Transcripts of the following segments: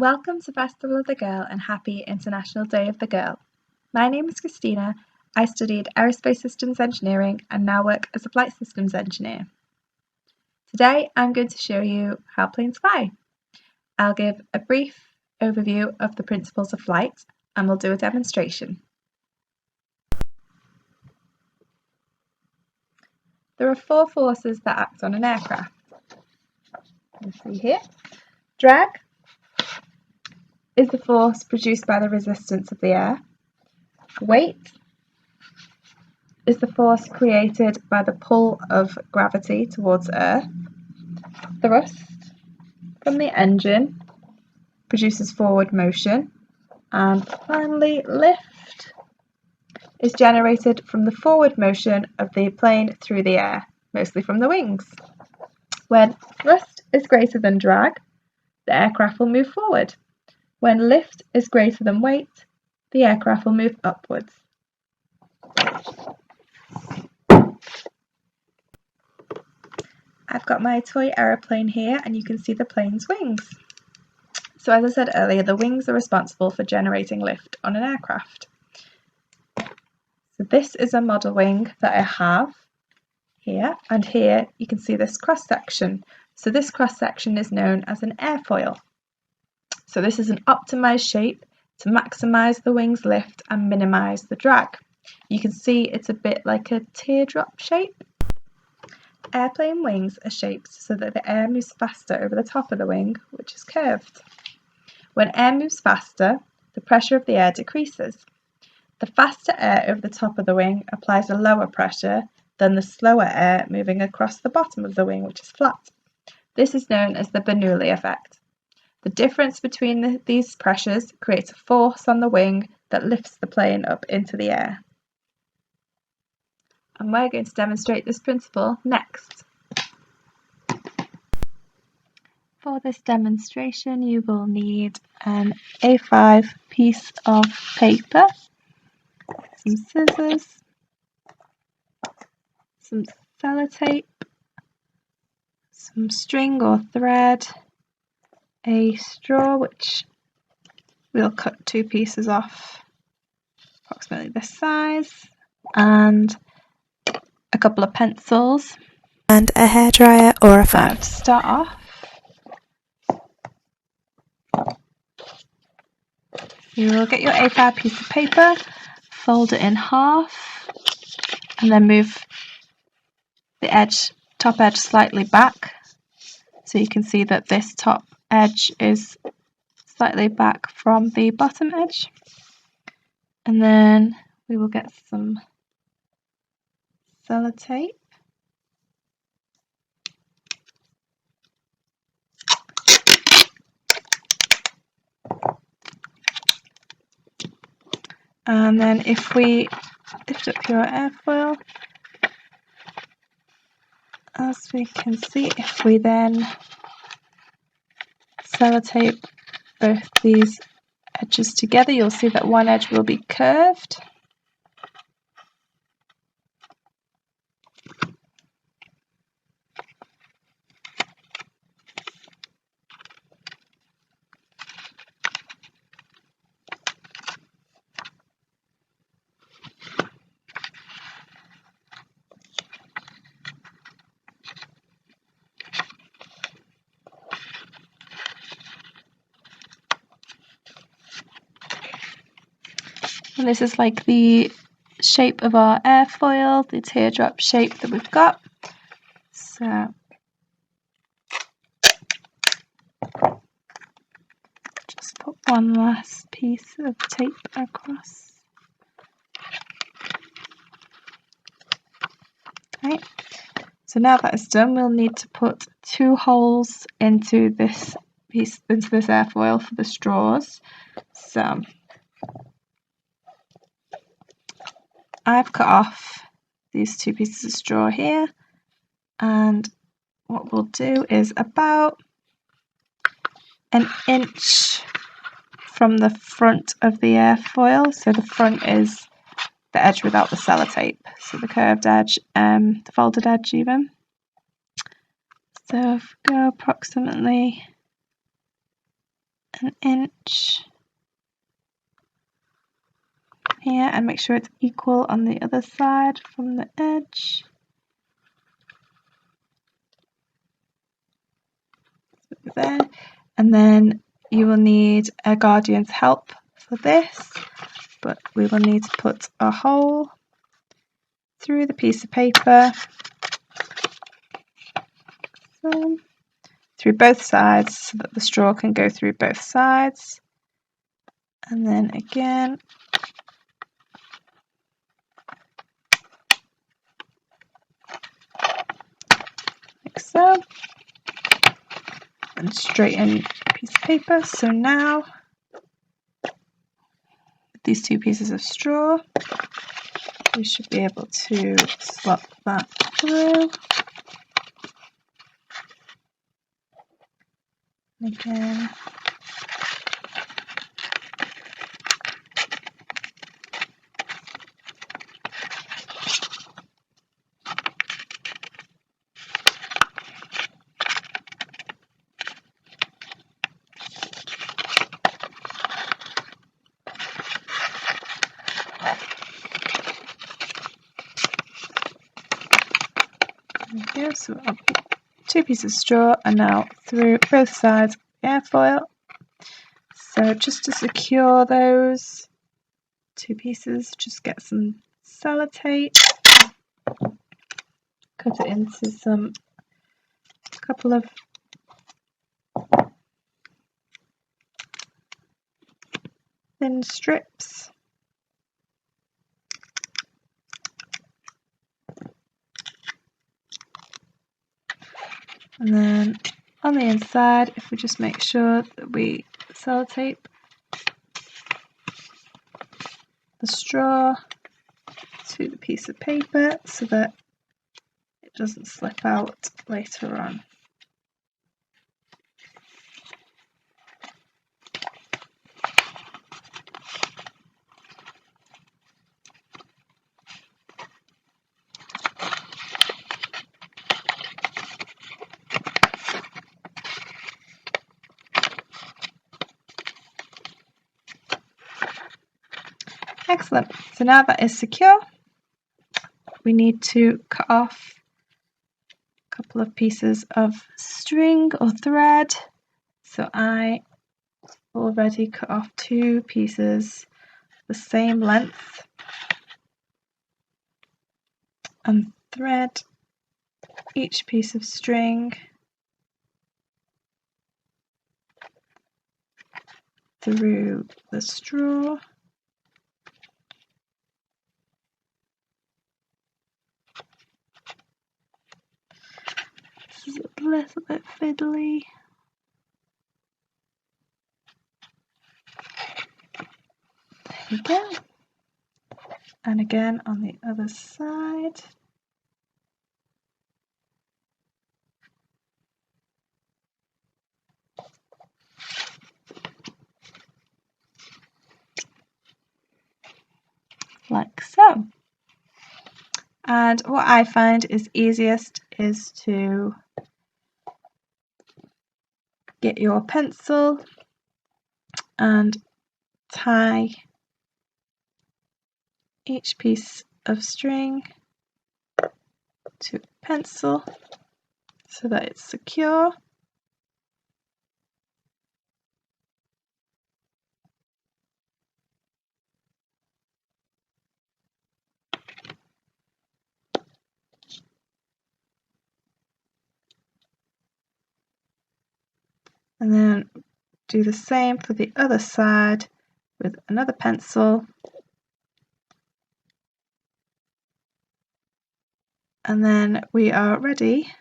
Welcome to Festival of the Girl and happy International Day of the Girl. My name is Krystina. I studied Aerospace Systems Engineering and now work as a flight systems engineer. Today I'm going to show you how planes fly. I'll give a brief overview of the principles of flight and we'll do a demonstration. There are four forces that act on an aircraft. You see here. Drag is the force produced by the resistance of the air. Weight is the force created by the pull of gravity towards Earth. Thrust from the engine produces forward motion. And finally, lift is generated from the forward motion of the plane through the air, mostly from the wings. When thrust is greater than drag, the aircraft will move forward. When lift is greater than weight, the aircraft will move upwards. I've got my toy aeroplane here and you can see the plane's wings. So as I said earlier, the wings are responsible for generating lift on an aircraft. So this is a model wing that I have here, and here you can see this cross section. So this cross section is known as an airfoil. So this is an optimized shape to maximize the wing's lift and minimize the drag. You can see it's a bit like a teardrop shape. Airplane wings are shaped so that the air moves faster over the top of the wing, which is curved. When air moves faster, the pressure of the air decreases. The faster air over the top of the wing applies a lower pressure than the slower air moving across the bottom of the wing, which is flat. This is known as the Bernoulli Effect. The difference between these pressures creates a force on the wing that lifts the plane up into the air. And we're going to demonstrate this principle next. For this demonstration, you will need an A5 piece of paper, some scissors, some sellotape, some string or thread, a straw which we'll cut two pieces off approximately this size, and a couple of pencils and a hairdryer or a fan. To start off, you will get your A5 piece of paper, fold it in half, and then move the top edge slightly back, so you can see that this top edge is slightly back from the bottom edge. And then we will get some sellotape. And then if we lift up your airfoil, as we can see, if we then sellotape both these edges together, you'll see that one edge will be curved. And this is like the shape of our airfoil, the teardrop shape that we've got. So just put one last piece of tape across. Right. So now that is done, we'll need to put two holes into this airfoil for the straws. So I've cut off these two pieces of straw here, and what we'll do is about an inch from the front of the airfoil. So the front is the edge without the sellotape, so the curved edge, the folded edge even. So if we go approximately 1 inch here, and make sure it's equal on the other side from the edge. There, and then you will need a guardian's help for this, but we will need to put a hole through the piece of paper, so, through both sides, so that the straw can go through both sides, and then again like so, and straighten a piece of paper. So now with these 2 pieces of straw, we should be able to slot that through. And again, there we go. So I'll put 2 pieces of straw, and now through both sides of the airfoil. So just to secure those 2 pieces, just get some sellotape, cut it into a couple of thin strips. And then on the inside, if we just make sure that we sellotape the straw to the piece of paper so that it doesn't slip out later on. Excellent. So now that is secure, we need to cut off a couple of pieces of string or thread. So I already cut off 2 pieces the same length and thread each piece of string through the straw. This is a little bit fiddly. There we go. And again on the other side. Like so. And what I find is easiest is to get your pencil and tie each piece of string to a pencil so that it's secure. And then do the same for the other side with another pencil. And then we are ready.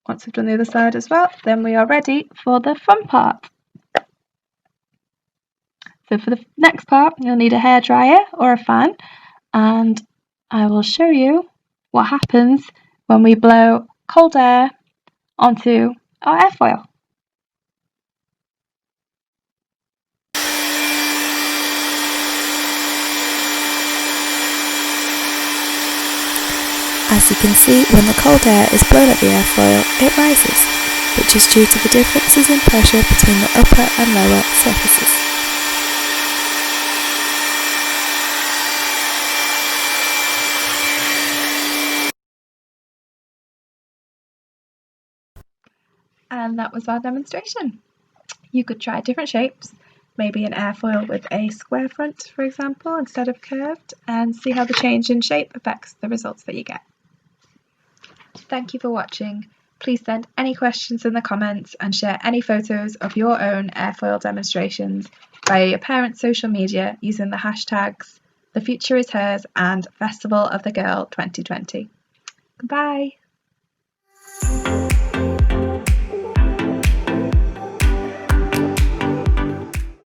Once we've done the other side as well, then we are ready for the fun part. So for the next part, you'll need a hairdryer or a fan, and I will show you what happens when we blow cold air onto our airfoil. As you can see, when the cold air is blown at the airfoil, it rises. which is due to the differences in pressure between the upper and lower surfaces. And that was our demonstration. You could try different shapes, maybe an airfoil with a square front, for example, instead of curved, and see how the change in shape affects the results that you get. Thank you for watching. Please send any questions in the comments and share any photos of your own airfoil demonstrations via your parents' social media using the hashtags The Future Is Hers and Festival of the Girl 2020. Goodbye.